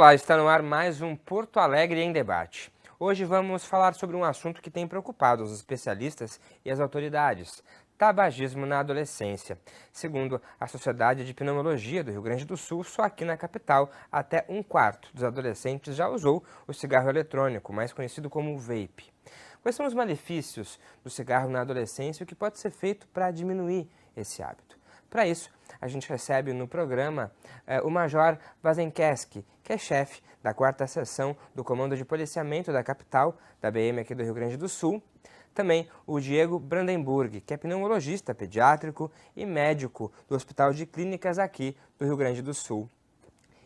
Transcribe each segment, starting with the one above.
Olá, está no ar mais um Porto Alegre em Debate. Hoje vamos falar sobre um assunto que tem preocupado os especialistas e as autoridades: tabagismo na adolescência. Segundo a Sociedade de Pneumologia do Rio Grande do Sul, só aqui na capital, até um quarto dos adolescentes já usou o cigarro eletrônico, mais conhecido como vape. Quais são os malefícios do cigarro na adolescência e o que pode ser feito para diminuir esse hábito? Para isso, a gente recebe no programa o Major Vazenkeski, que é chefe da 4ª Seção do Comando de Policiamento da capital, da BM aqui do Rio Grande do Sul. Também o Diego Brandenburg, que é pneumologista pediátrico e médico do Hospital de Clínicas aqui do Rio Grande do Sul.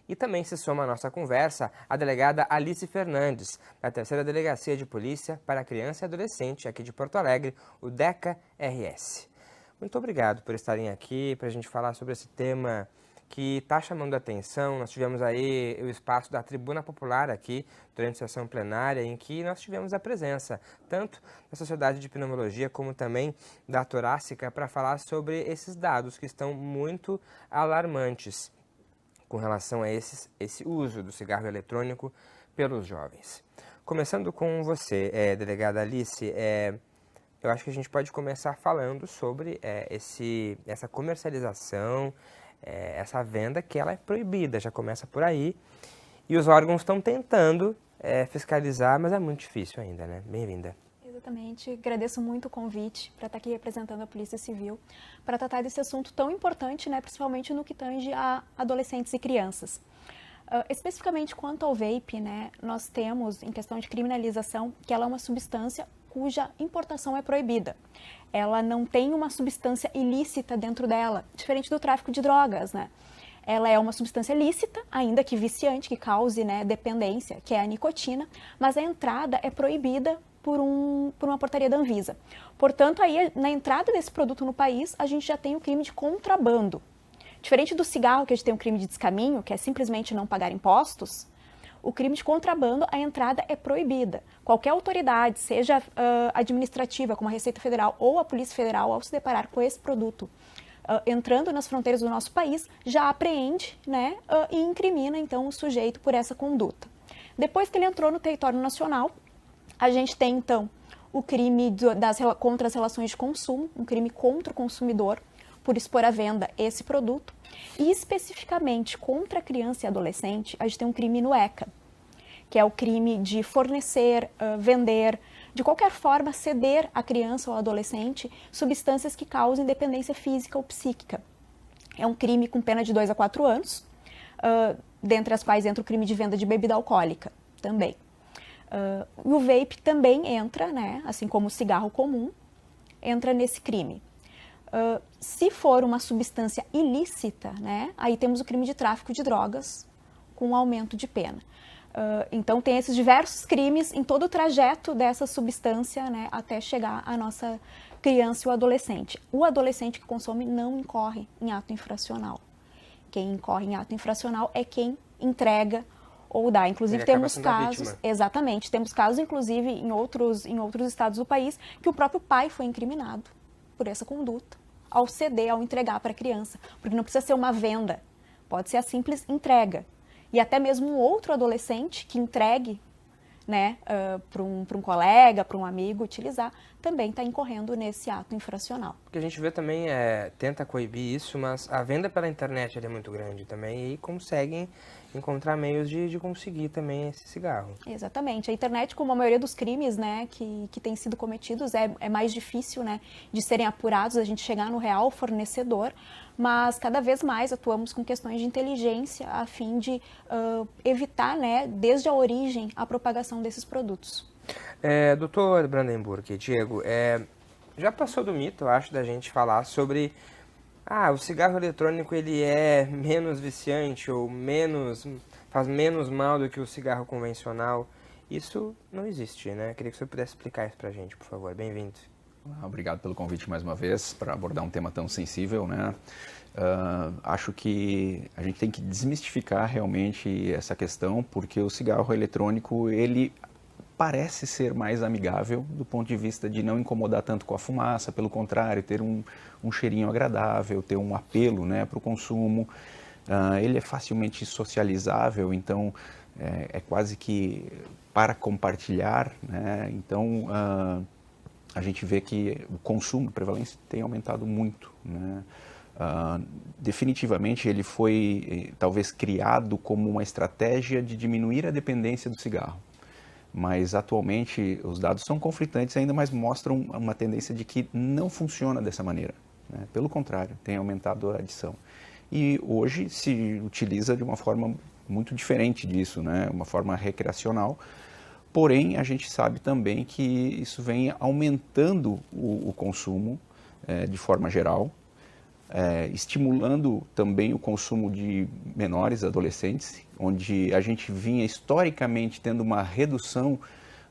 E também se soma à nossa conversa a delegada Alice Fernandes, da 3ª Delegacia de Polícia para Criança e Adolescente aqui de Porto Alegre, o DECA-RS. Muito obrigado por estarem aqui para a gente falar sobre esse tema que está chamando a atenção. Nós tivemos aí o espaço da Tribuna Popular aqui durante a sessão plenária, em que nós tivemos a presença tanto da Sociedade de Pneumologia como também da Torácica para falar sobre esses dados que estão muito alarmantes com relação a esse uso do cigarro eletrônico pelos jovens. Começando com você, delegada Alice, eu acho que a gente pode começar falando sobre essa comercialização, essa venda que ela é proibida, já começa por aí. E os órgãos estão tentando fiscalizar, mas é muito difícil ainda, né? Bem-vinda. Exatamente. Agradeço muito o convite para estar aqui representando a Polícia Civil, para tratar desse assunto tão importante, né, principalmente no que tange a adolescentes e crianças. Especificamente quanto ao vape, né, nós temos, em questão de criminalização, que ela é uma substância cuja importação é proibida. Ela não tem uma substância ilícita dentro dela, diferente do tráfico de drogas, né? Ela é uma substância lícita, ainda que viciante, que cause, né, dependência, que é a nicotina, mas a entrada é proibida por uma portaria da Anvisa. Portanto, aí, na entrada desse produto no país, a gente já tem o crime de contrabando. Diferente do cigarro, que a gente tem um crime de descaminho, que é simplesmente não pagar impostos, o crime de contrabando, a entrada é proibida. Qualquer autoridade, seja administrativa, como a Receita Federal ou a Polícia Federal, ao se deparar com esse produto entrando nas fronteiras do nosso país, já apreende, né, e incrimina, então, o sujeito por essa conduta. Depois que ele entrou no território nacional, a gente tem, então, o crime contra as relações de consumo, um crime contra o consumidor, por expor à venda esse produto, e especificamente contra a criança e adolescente, a gente tem um crime no ECA, que é o crime de fornecer, vender, de qualquer forma ceder à criança ou adolescente substâncias que causem dependência física ou psíquica. É um crime com pena de 2 a 4 anos, dentre as quais entra o crime de venda de bebida alcoólica também. E o vape também entra, né, assim como o cigarro comum, entra nesse crime. Se for uma substância ilícita, né, aí temos o crime de tráfico de drogas com aumento de pena. Então tem esses diversos crimes em todo o trajeto dessa substância, né, até chegar à nossa criança e o adolescente. O adolescente que consome não incorre em ato infracional. Quem incorre em ato infracional é quem entrega ou dá. Inclusive temos casos, exatamente, temos casos inclusive em outros estados do país que o próprio pai foi incriminado por essa conduta, ao ceder, ao entregar para a criança, porque não precisa ser uma venda, pode ser a simples entrega. E até mesmo um outro adolescente que entregue, né, para um colega, para um amigo utilizar, também está incorrendo nesse ato infracional. O que a gente vê também tenta coibir isso, mas a venda pela internet é muito grande também e conseguem encontrar meios de conseguir também esse cigarro. Exatamente. A internet, como a maioria dos crimes, né, que têm sido cometidos, é mais difícil, né, de serem apurados, a gente chegar no real fornecedor, mas cada vez mais atuamos com questões de inteligência a fim de evitar, né, desde a origem, a propagação desses produtos. Doutor Brandenburg, Diego, já passou do mito, eu acho, da gente falar sobre o cigarro eletrônico ele é menos viciante ou faz menos mal do que o cigarro convencional. Isso não existe, né? Queria que o senhor pudesse explicar isso pra gente, por favor. Bem-vindo. Obrigado pelo convite mais uma vez para abordar um tema tão sensível, né? Acho que a gente tem que desmistificar realmente essa questão, porque o cigarro eletrônico, ele parece ser mais amigável do ponto de vista de não incomodar tanto com a fumaça, pelo contrário, ter um cheirinho agradável, ter um apelo, né, para o consumo. Ele é facilmente socializável, então é quase que para compartilhar, né? Então a gente vê que o consumo, a prevalência tem aumentado muito, né? Definitivamente ele foi talvez criado como uma estratégia de diminuir a dependência do cigarro, mas atualmente os dados são conflitantes ainda, mas mostram uma tendência de que não funciona dessa maneira, né? Pelo contrário, tem aumentado a adição. E hoje se utiliza de uma forma muito diferente disso, né? Uma forma recreacional. Porém, a gente sabe também que isso vem aumentando o consumo de forma geral, estimulando também o consumo de menores, adolescentes, onde a gente vinha historicamente tendo uma redução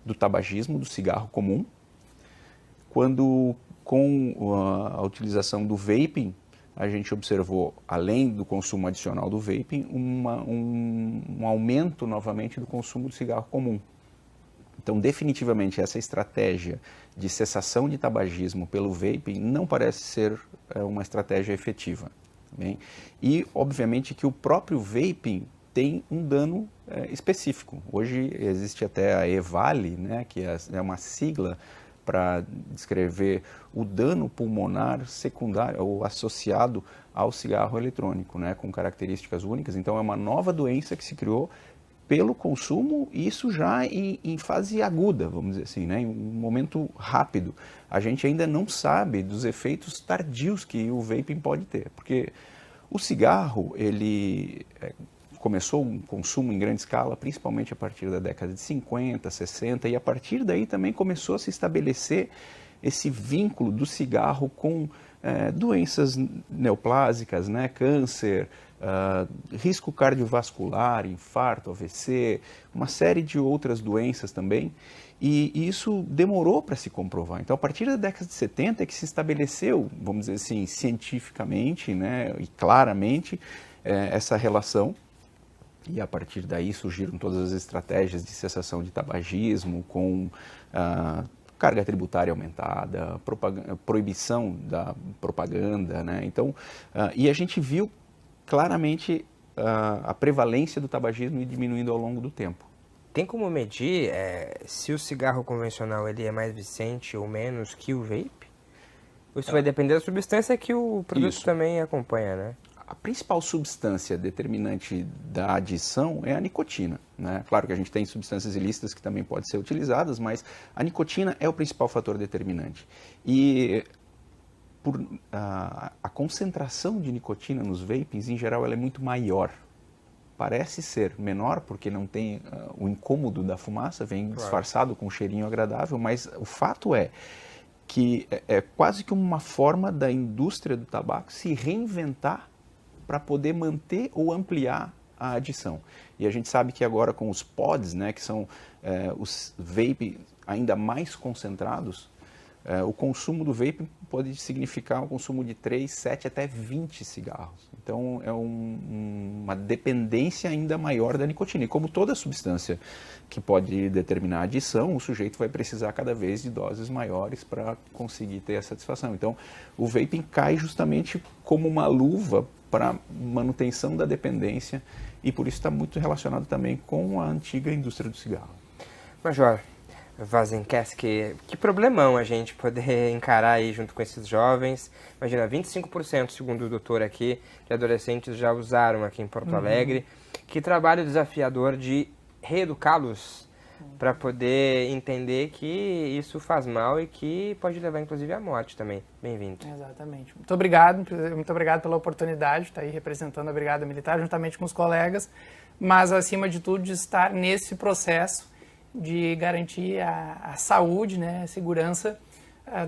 do tabagismo, do cigarro comum, quando com a utilização do vaping, a gente observou, além do consumo adicional do vaping, um aumento novamente do consumo do cigarro comum. Então, definitivamente, essa estratégia de cessação de tabagismo pelo vaping não parece ser uma estratégia efetiva. Bem? E, obviamente, que o próprio vaping tem um dano específico. Hoje existe até a EVALI, né, que é uma sigla para descrever o dano pulmonar secundário ou associado ao cigarro eletrônico, né, com características únicas. Então, é uma nova doença que se criou pelo consumo, e isso já em fase aguda, vamos dizer assim, né? Em um momento rápido. A gente ainda não sabe dos efeitos tardios que o vaping pode ter, porque o cigarro, ele começou um consumo em grande escala, principalmente a partir da década de 50, 60, e a partir daí também começou a se estabelecer esse vínculo do cigarro com doenças neoplásicas, né? Câncer, risco cardiovascular, infarto, AVC, uma série de outras doenças também, e isso demorou para se comprovar. Então, a partir da década de 70 é que se estabeleceu, vamos dizer assim, cientificamente, né, e claramente, essa relação, e a partir daí surgiram todas as estratégias de cessação de tabagismo, com carga tributária aumentada, proibição da propaganda, né? Então, e a gente viu claramente a prevalência do tabagismo ir diminuindo ao longo do tempo. Tem como medir se o cigarro convencional ele é mais viciante ou menos que o vape? Ou isso vai depender da substância que o produto também acompanha, né? A principal substância determinante da adição é a nicotina, né? Claro que a gente tem substâncias ilícitas que também podem ser utilizadas, mas a nicotina é o principal fator determinante. E a concentração de nicotina nos vapings, em geral, ela é muito maior. Parece ser menor, porque não tem o incômodo da fumaça, vem disfarçado com um cheirinho agradável, mas o fato é que é quase que uma forma da indústria do tabaco se reinventar para poder manter ou ampliar a adição. E a gente sabe que agora com os pods, né, que são os vape ainda mais concentrados, o consumo do vape pode significar um consumo de 3, 7 até 20 cigarros. Então é uma dependência ainda maior da nicotina. E como toda substância que pode determinar a adição, o sujeito vai precisar cada vez de doses maiores para conseguir ter a satisfação. Então o vaping cai justamente como uma luva para manutenção da dependência, e por isso está muito relacionado também com a antiga indústria do cigarro. Major Wazenkowski, que problemão a gente poder encarar aí junto com esses jovens. Imagina, 25%, segundo o doutor aqui, de adolescentes já usaram aqui em Porto Alegre. Que trabalho desafiador de reeducá-los para poder entender que isso faz mal e que pode levar inclusive à morte também. Bem-vindo. Exatamente. Muito obrigado pela oportunidade de estar aí representando a Brigada Militar juntamente com os colegas, mas acima de tudo de estar nesse processo de garantir a saúde, né, a segurança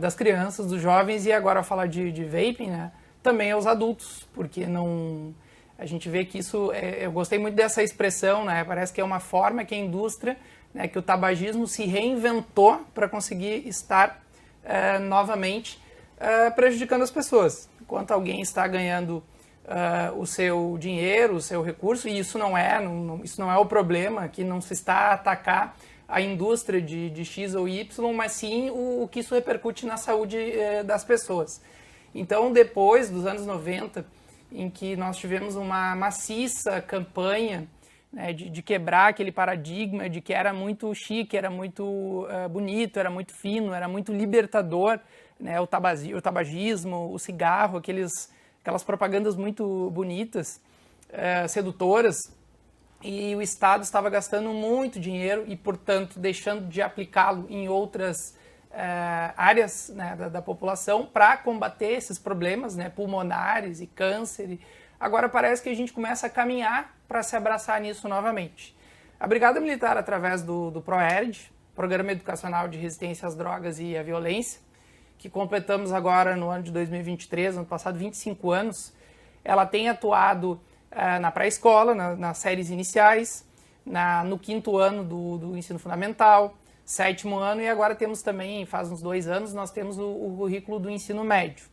das crianças, dos jovens, e agora falar de vaping, né, também aos adultos, porque não... A gente vê que isso, eu gostei muito dessa expressão, né, parece que é uma forma que a indústria, né, que o tabagismo se reinventou para conseguir estar novamente prejudicando as pessoas. Enquanto alguém está ganhando o seu dinheiro, o seu recurso, e isso não é o problema, que não se está a atacar a indústria de X ou Y, mas sim o que isso repercute na saúde das pessoas. Então, depois dos anos 90, em que nós tivemos uma maciça campanha né, de quebrar aquele paradigma de que era muito chique, era muito bonito, era muito fino, era muito libertador, né, o tabagismo, o cigarro, aquelas propagandas muito bonitas, sedutoras, e o Estado estava gastando muito dinheiro e, portanto, deixando de aplicá-lo em outras áreas, né, da população para combater esses problemas, né, pulmonares e câncer. Agora parece que a gente começa a caminhar para se abraçar nisso novamente. A Brigada Militar, através do PROERD, Programa Educacional de Resistência às Drogas e à Violência, que completamos agora no ano de 2023, ano passado 25 anos, ela tem atuado na pré-escola, nas séries iniciais, no 5º ano do ensino fundamental, 7º ano, e agora temos também, faz uns 2 anos, nós temos o currículo do ensino médio.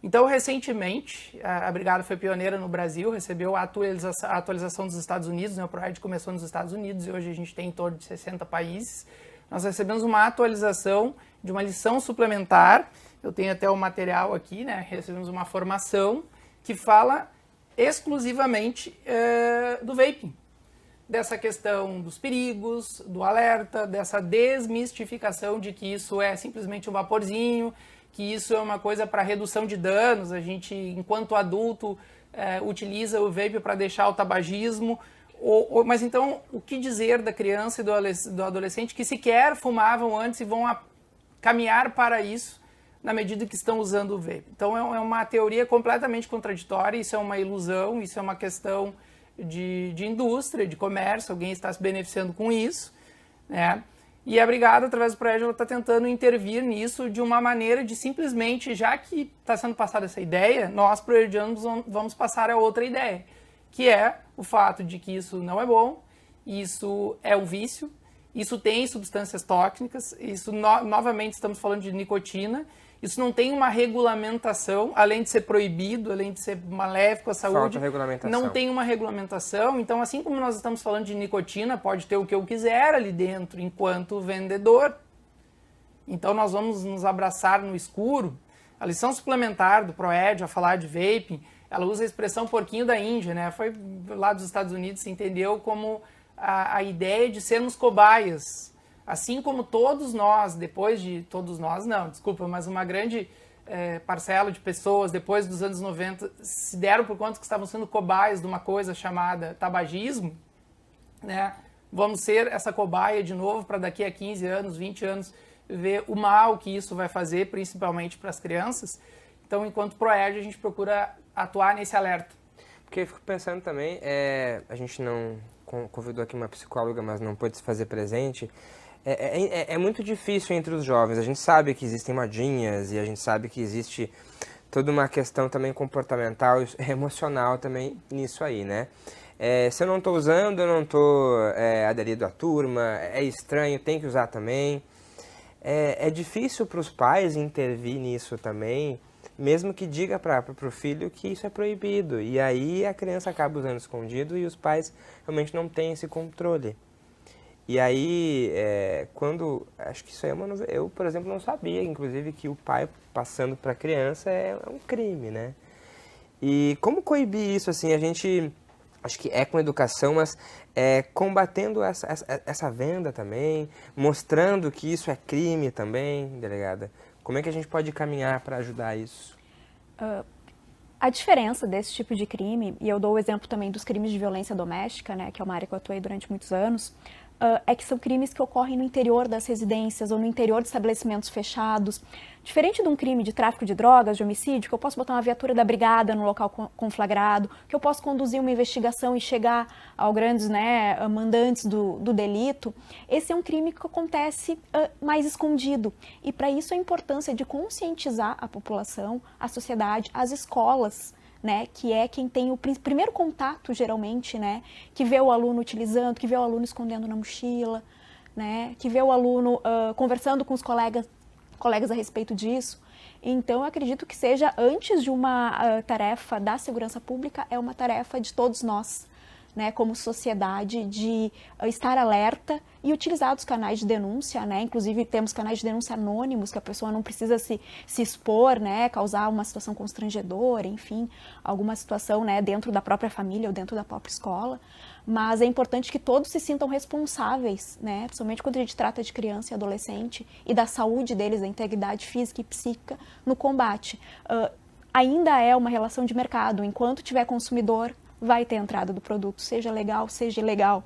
Então, recentemente, a Brigada foi pioneira no Brasil, recebeu a atualização dos Estados Unidos, né? O PROERD começou nos Estados Unidos e hoje a gente tem em torno de 60 países. Nós recebemos uma atualização de uma lição suplementar, eu tenho até o material aqui, né? Recebemos uma formação que fala exclusivamente do vaping, dessa questão dos perigos, do alerta, dessa desmistificação de que isso é simplesmente um vaporzinho, que isso é uma coisa para redução de danos, a gente, enquanto adulto, utiliza o vape para deixar o tabagismo, mas então, o que dizer da criança e do adolescente que sequer fumavam antes e vão caminhar para isso na medida que estão usando o vape? Então, é uma teoria completamente contraditória, isso é uma ilusão, isso é uma questão de indústria, de comércio, alguém está se beneficiando com isso, né? E a Brigada, através do PROERD, ela está tentando intervir nisso de uma maneira de simplesmente, já que está sendo passada essa ideia, nós, proerdianos, vamos passar a outra ideia, que é o fato de que isso não é bom, isso é um vício, isso tem substâncias tóxicas, isso novamente estamos falando de nicotina, isso não tem uma regulamentação, além de ser proibido, além de ser maléfico à saúde, falta regulamentação. Não tem uma regulamentação. Então, assim como nós estamos falando de nicotina, pode ter o que eu quiser ali dentro, enquanto vendedor. Então, nós vamos nos abraçar no escuro. A lição suplementar do PROERD, a falar de vaping, ela usa a expressão porquinho da Índia, né? Foi lá dos Estados Unidos, se entendeu como a ideia de sermos cobaias. Assim como todos nós, mas uma grande parcela de pessoas, depois dos anos 90, se deram por conta que estavam sendo cobaias de uma coisa chamada tabagismo, né? Vamos ser essa cobaia de novo para daqui a 15 anos, 20 anos, ver o mal que isso vai fazer, principalmente para as crianças. Então, enquanto PROERD, a gente procura atuar nesse alerta. Porque eu fico pensando também, a gente não convidou aqui uma psicóloga, mas não pôde se fazer presente. É muito difícil entre os jovens. A gente sabe que existem modinhas e a gente sabe que existe toda uma questão também comportamental e emocional também nisso aí, né? Se eu não estou usando, eu não estou aderido à turma, é estranho, tem que usar também. É difícil para os pais intervir nisso também, mesmo que diga para o filho que isso é proibido. E aí a criança acaba usando escondido e os pais realmente não têm esse controle. E aí, acho que isso aí eu, por exemplo, não sabia, inclusive, que o pai passando para a criança é um crime, né? E como coibir isso, assim, a gente, acho que com educação, mas combatendo essa venda também, mostrando que isso é crime também, delegada. Como é que a gente pode caminhar para ajudar isso? A diferença desse tipo de crime, e eu dou o exemplo também dos crimes de violência doméstica, né, que é uma área que eu atuei durante muitos anos, é que são crimes que ocorrem no interior das residências ou no interior de estabelecimentos fechados. Diferente de um crime de tráfico de drogas, de homicídio, que eu posso botar uma viatura da brigada no local conflagrado, que eu posso conduzir uma investigação e chegar aos grandes mandantes do delito, esse é um crime que acontece mais escondido. E para isso a importância de conscientizar a população, a sociedade, as escolas, né, que é quem tem o primeiro contato, geralmente, né, que vê o aluno utilizando, que vê o aluno escondendo na mochila, né, que vê o aluno conversando com os colegas a respeito disso. Então, eu acredito que seja, antes de uma tarefa da segurança pública, é uma tarefa de todos nós, né, como sociedade, de estar alerta e utilizar os canais de denúncia, né? Inclusive temos canais de denúncia anônimos, que a pessoa não precisa se expor, né, causar uma situação constrangedora, enfim, alguma situação, né, dentro da própria família ou dentro da própria escola. Mas é importante que todos se sintam responsáveis, né, principalmente quando a gente trata de criança e adolescente e da saúde deles, da integridade física e psíquica no combate. Ainda é uma relação de mercado, enquanto tiver consumidor, vai ter entrada do produto, seja legal, seja ilegal.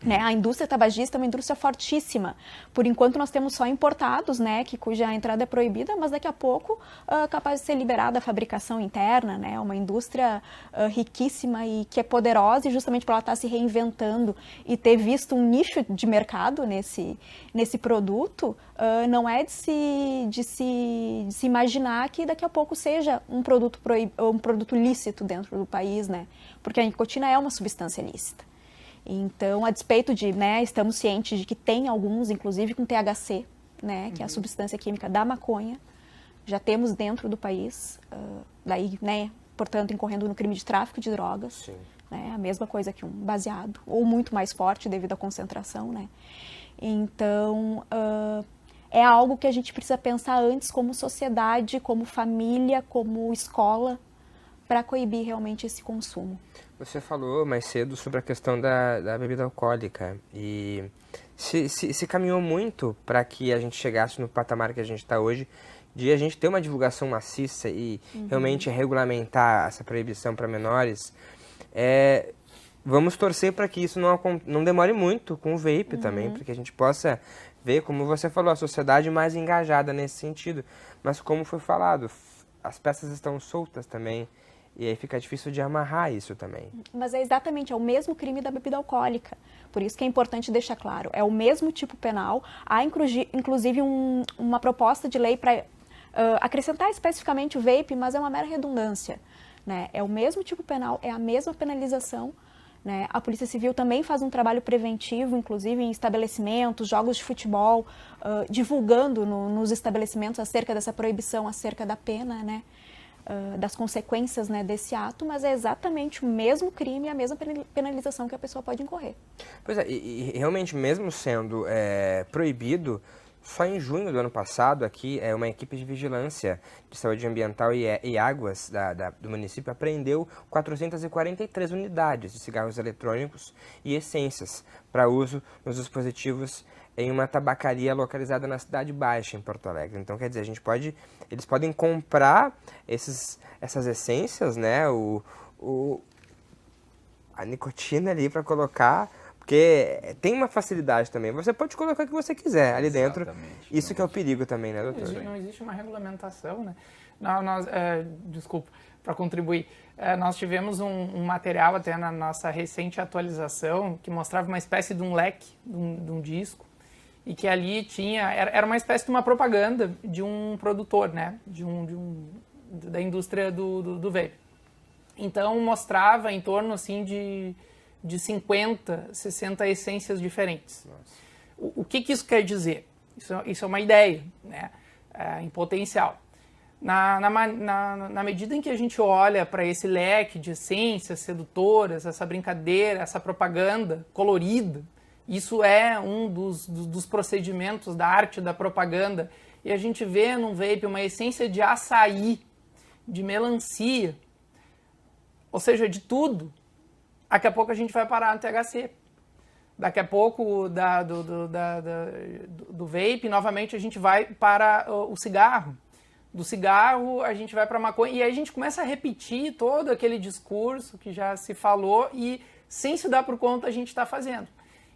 Né? A indústria tabagista é uma indústria fortíssima. Por enquanto nós temos só importados, né, cuja entrada é proibida, mas daqui a pouco capaz de ser liberada a fabricação interna, né? Uma indústria riquíssima e que é poderosa, e justamente por ela estar se reinventando e ter visto um nicho de mercado nesse produto, não é de se imaginar que daqui a pouco seja um produto lícito dentro do país, né? Porque a nicotina é uma substância lícita. Então, a despeito de, né, estamos cientes de que tem alguns, inclusive com THC, né, que é a substância química da maconha, já temos dentro do país, daí, né, portanto, incorrendo no crime de tráfico de drogas, Sim. Né, a mesma coisa que um baseado, ou muito mais forte devido à concentração, né. Então, é algo que a gente precisa pensar antes como sociedade, como família, como escola, para coibir realmente esse consumo. Você falou mais cedo sobre a questão da bebida alcoólica e se caminhou muito para que a gente chegasse no patamar que a gente está hoje, de a gente ter uma divulgação maciça e realmente regulamentar essa proibição para menores. Vamos torcer para que isso não demore muito com o vape também, para que a gente possa ver, como você falou, a sociedade mais engajada nesse sentido. Mas como foi falado, as peças estão soltas também. E aí fica difícil de amarrar isso também. Mas é o mesmo crime da bebida alcoólica. Por isso que é importante deixar claro. É o mesmo tipo penal. Há, inclusive, uma proposta de lei para acrescentar especificamente o vape, mas é uma mera redundância. Né? É o mesmo tipo penal, é a mesma penalização. Né? A Polícia Civil também faz um trabalho preventivo, inclusive em estabelecimentos, jogos de futebol, divulgando nos estabelecimentos acerca dessa proibição, acerca da pena, né? Das consequências, né, desse ato, mas é exatamente o mesmo crime e a mesma penalização que a pessoa pode incorrer. Pois é, e realmente mesmo sendo proibido, só em junho do ano passado aqui uma equipe de vigilância de saúde ambiental e águas do município apreendeu 443 unidades de cigarros eletrônicos e essências para uso nos dispositivos em uma tabacaria localizada na Cidade Baixa, em Porto Alegre. Então, quer dizer, eles podem comprar essas essências, né, a nicotina ali para colocar, porque tem uma facilidade também. Você pode colocar o que você quiser ali dentro. Isso que é o perigo também, né, doutor? Não existe uma regulamentação, né? Desculpa, para contribuir. Nós tivemos um material até na nossa recente atualização que mostrava uma espécie de um leque, de um disco, e que ali era uma espécie de uma propaganda de um produtor, né, da indústria do vape. Então mostrava em torno assim de 50, 60 essências diferentes. O que isso quer dizer? Isso é uma ideia, né, em potencial. Na medida em que a gente olha para esse leque de essências sedutoras, essa brincadeira, essa propaganda colorida, isso é um dos procedimentos da arte da propaganda. E a gente vê num vape uma essência de açaí, de melancia, ou seja, de tudo. Daqui a pouco a gente vai parar no THC. Daqui a pouco do vape, novamente a gente vai para o cigarro. Do cigarro a gente vai para a maconha. E aí a gente começa a repetir todo aquele discurso que já se falou e sem se dar por conta a gente está fazendo.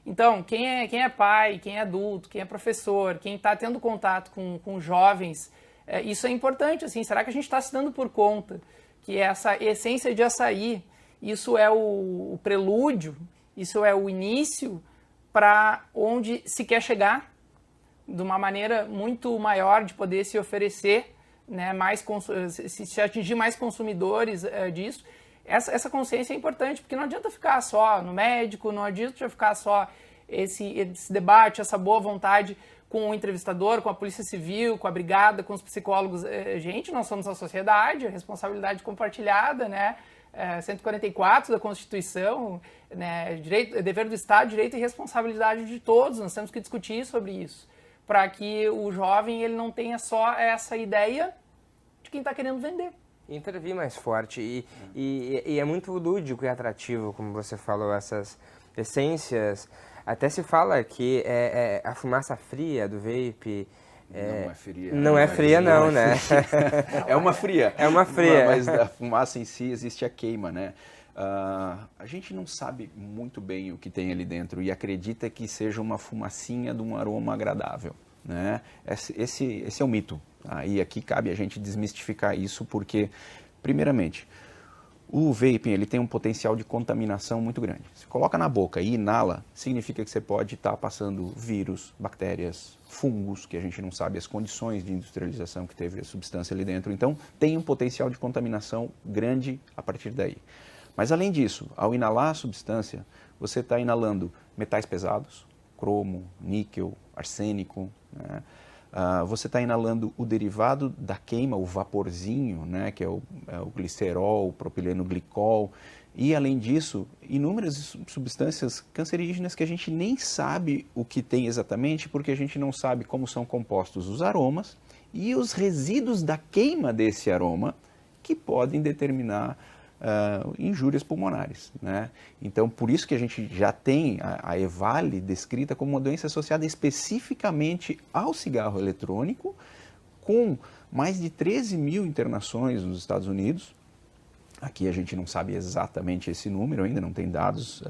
Então, quem é pai, quem é adulto, quem é professor, quem está tendo contato com jovens, isso é importante. Assim, será que a gente está se dando por conta que essa essência de açaí, isso é o prelúdio, isso é o início para onde se quer chegar, de uma maneira muito maior de poder se oferecer, né, se atingir mais consumidores disso. Essa consciência é importante, porque não adianta ficar só no médico, não adianta ficar só esse debate, essa boa vontade com o entrevistador, com a Polícia Civil, com a Brigada, com os psicólogos. Gente, nós somos a sociedade, a responsabilidade compartilhada, né? 144 da Constituição, né, dever do Estado, direito e responsabilidade de todos. Nós temos que discutir sobre isso, para que o jovem ele não tenha só essa ideia de quem está querendo vender. Intervir mais forte e é muito lúdico e atrativo, como você falou, essas essências. Até se fala que a fumaça fria do vape... Não é fria. Não é fria, não, né? É uma fria. É uma fria. Mas da fumaça em si existe a queima, né? A gente não sabe muito bem o que tem ali dentro e acredita que seja uma fumacinha de um aroma agradável, né? Esse é o mito. Tá? E aqui cabe a gente desmistificar isso porque, primeiramente, o vaping ele tem um potencial de contaminação muito grande. Se coloca na boca e inala, significa que você pode estar passando vírus, bactérias, fungos, que a gente não sabe as condições de industrialização que teve a substância ali dentro. Então, tem um potencial de contaminação grande a partir daí. Mas, além disso, ao inalar a substância, você está inalando metais pesados, cromo, níquel, arsênico, né? Você está inalando o derivado da queima, o vaporzinho, né, que é o glicerol, o propileno glicol, e além disso, inúmeras substâncias cancerígenas que a gente nem sabe o que tem exatamente, porque a gente não sabe como são compostos os aromas e os resíduos da queima desse aroma que podem determinar injúrias pulmonares, né? Então, por isso que a gente já tem a EVALI descrita como uma doença associada especificamente ao cigarro eletrônico, com mais de 13 mil internações nos Estados Unidos. Aqui a gente não sabe exatamente esse número ainda, não tem dados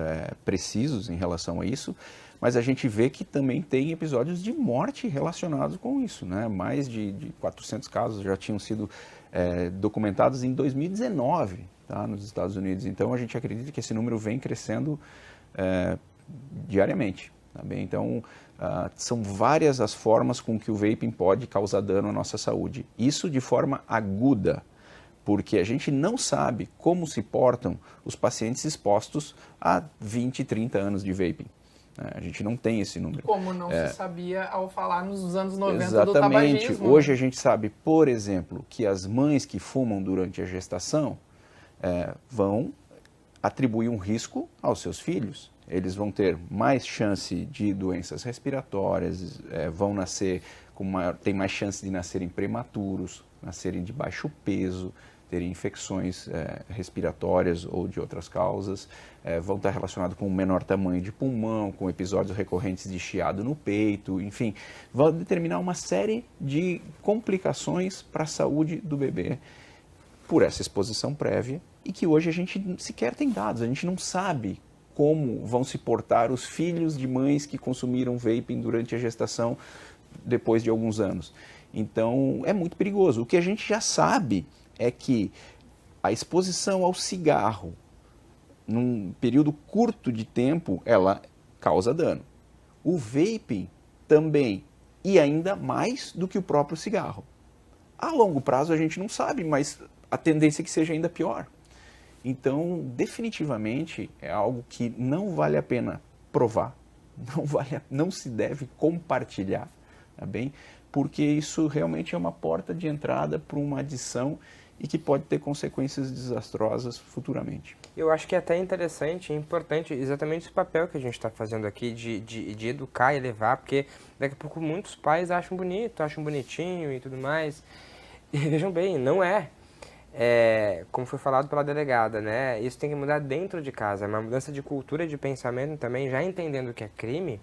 precisos em relação a isso, mas a gente vê que também tem episódios de morte relacionados com isso, né? Mais de 400 casos já tinham sido documentados em 2019, tá, nos Estados Unidos. Então a gente acredita que esse número vem crescendo diariamente. Tá bem? Então são várias as formas com que o vaping pode causar dano à nossa saúde. Isso de forma aguda, porque a gente não sabe como se portam os pacientes expostos a 20, 30 anos de vaping. A gente não tem esse número. Como não se sabia ao falar nos anos 90 Exatamente. do tabagismo. Hoje a gente sabe, por exemplo, que as mães que fumam durante a gestação vão atribuir um risco aos seus filhos. Eles vão ter mais chance de doenças respiratórias, vão nascer tem mais chance de nascerem prematuros, nascerem de baixo peso, terem infecções respiratórias ou de outras causas, vão estar relacionados com um menor tamanho de pulmão, com episódios recorrentes de chiado no peito, enfim, vão determinar uma série de complicações para a saúde do bebê por essa exposição prévia e que hoje a gente sequer tem dados, a gente não sabe como vão se portar os filhos de mães que consumiram vaping durante a gestação depois de alguns anos. Então, é muito perigoso. O que a gente já sabe é que a exposição ao cigarro, num período curto de tempo, ela causa dano. O vaping também, e ainda mais do que o próprio cigarro. A longo prazo a gente não sabe, mas a tendência é que seja ainda pior. Então, definitivamente, é algo que não vale a pena provar, não se deve compartilhar, tá bem? Porque isso realmente é uma porta de entrada para uma adição e que pode ter consequências desastrosas futuramente. Eu acho que é até interessante e importante exatamente esse papel que a gente está fazendo aqui de educar e levar, porque daqui a pouco muitos pais acham bonito, acham bonitinho e tudo mais. E vejam bem, não é. Como foi falado pela delegada, né? Isso tem que mudar dentro de casa, é uma mudança de cultura e de pensamento também, já entendendo que é crime.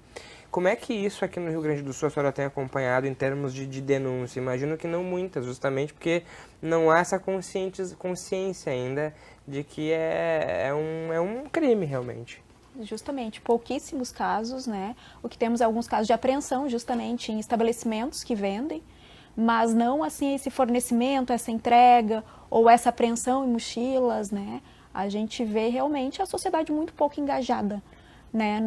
Como é que isso aqui no Rio Grande do Sul a senhora tem acompanhado em termos de denúncia? Imagino que não muitas, justamente porque não há essa consciência ainda de que é um crime realmente. Justamente, pouquíssimos casos, né? O que temos é alguns casos de apreensão justamente em estabelecimentos que vendem, mas não assim esse fornecimento, essa entrega ou essa apreensão em mochilas, né? A gente vê realmente a sociedade muito pouco engajada, né?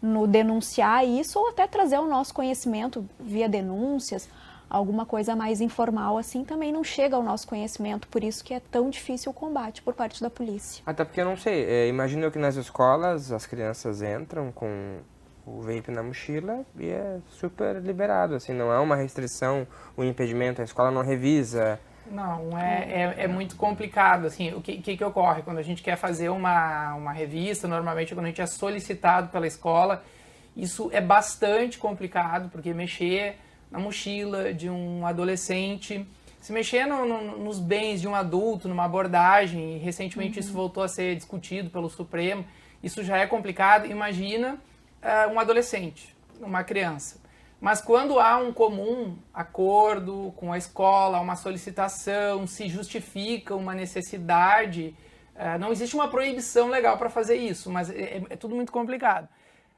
No denunciar isso ou até trazer o nosso conhecimento via denúncias, alguma coisa mais informal assim também não chega ao nosso conhecimento, por isso que é tão difícil o combate por parte da polícia. Até porque eu não sei, imagino que nas escolas as crianças entram com o vape na mochila e é super liberado, assim, não é uma restrição, um impedimento, a escola não revisa Não, é muito complicado, assim, o que ocorre quando a gente quer fazer uma revista, normalmente quando a gente é solicitado pela escola, isso é bastante complicado, porque mexer na mochila de um adolescente, se mexer nos bens de um adulto, numa abordagem, e recentemente isso voltou a ser discutido pelo Supremo, isso já é complicado, imagina um adolescente, uma criança. Mas quando há um comum acordo com a escola, uma solicitação, se justifica uma necessidade, não existe uma proibição legal para fazer isso, mas é tudo muito complicado.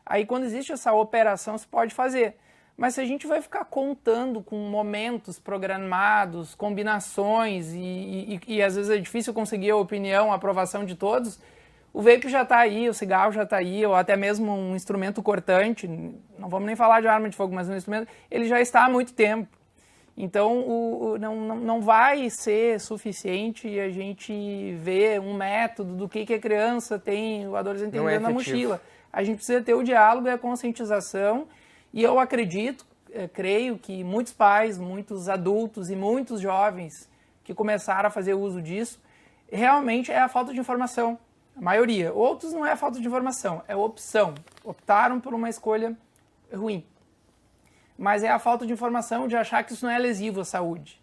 Aí quando existe essa operação, se pode fazer. Mas se a gente vai ficar contando com momentos programados, combinações, e às vezes é difícil conseguir a opinião, a aprovação de todos, o vape já está aí, o cigarro já está aí, ou até mesmo um instrumento cortante, não vamos nem falar de arma de fogo, mas um instrumento, ele já está há muito tempo. Então, não vai ser suficiente a gente ver um método do que a criança tem, o adolescente tem dentro da mochila. A gente precisa ter o diálogo e a conscientização, e eu acredito, creio que muitos pais, muitos adultos e muitos jovens que começaram a fazer uso disso, realmente é a falta de informação. A maioria. Outros não é falta de informação, é opção. Optaram por uma escolha ruim. Mas é a falta de informação de achar que isso não é lesivo à saúde.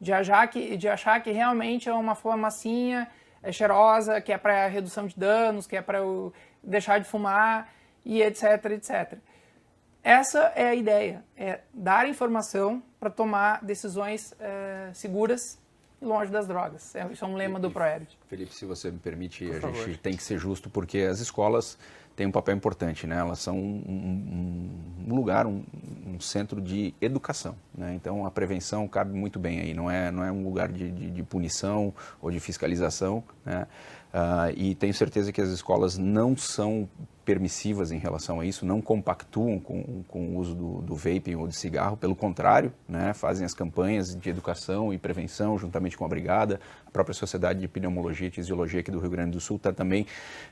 De achar que realmente é uma massinha, é cheirosa, que é para redução de danos, que é para deixar de fumar, e etc, etc. Essa é a ideia, é dar informação para tomar decisões seguras e longe das drogas. Isso é um lema do Proerd. Felipe, se você me permite, a gente tem que ser justo, porque as escolas têm um papel importante, né? Elas são um lugar, um centro de educação, né? Então a prevenção cabe muito bem aí, não é um lugar de punição ou de fiscalização, né? E tenho certeza que as escolas não são permissivas em relação a isso, não compactuam com o uso do vaping ou de cigarro, pelo contrário, né, fazem as campanhas de educação e prevenção juntamente com a Brigada. A própria Sociedade de Pneumologia e Fisiologia aqui do Rio Grande do Sul está também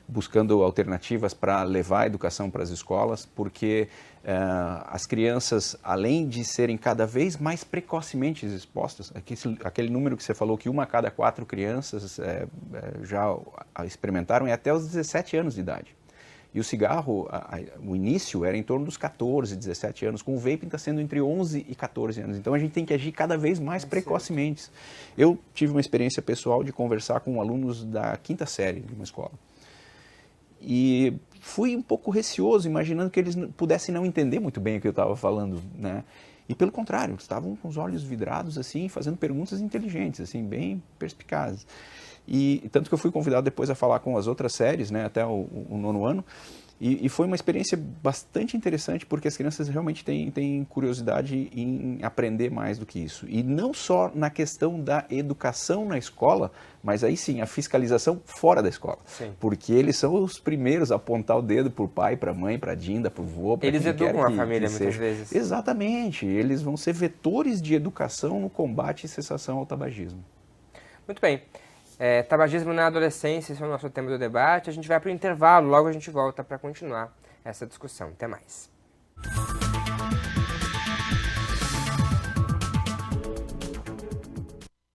buscando alternativas para levar a educação para as escolas, porque as crianças, além de serem cada vez mais precocemente expostas, aquele número que você falou que 1 a cada 4 crianças já experimentaram é até os 17 anos de idade. E o cigarro, o início era em torno dos 14, 17 anos, com o vaping está sendo entre 11 e 14 anos. Então a gente tem que agir cada vez mais precocemente. Eu tive uma experiência pessoal de conversar com alunos da 5ª série de uma escola. E fui um pouco receoso, imaginando que eles pudessem não entender muito bem o que eu estava falando, né? E pelo contrário, estavam com os olhos vidrados, assim, fazendo perguntas inteligentes, assim, bem perspicazes. E tanto que eu fui convidado depois a falar com as outras séries, né, até o 9º ano, e foi uma experiência bastante interessante, porque as crianças realmente têm curiosidade em aprender mais do que isso. E não só na questão da educação na escola, mas aí sim, a fiscalização fora da escola. Sim. Porque eles são os primeiros a apontar o dedo para o pai, para a mãe, para a dinda, para o vô. Eles educam a família muitas vezes. Exatamente, eles vão ser vetores de educação no combate e cessação ao tabagismo. Muito bem. Tabagismo na adolescência, esse é o nosso tema do debate. A gente vai para o intervalo, logo a gente volta para continuar essa discussão. Até mais.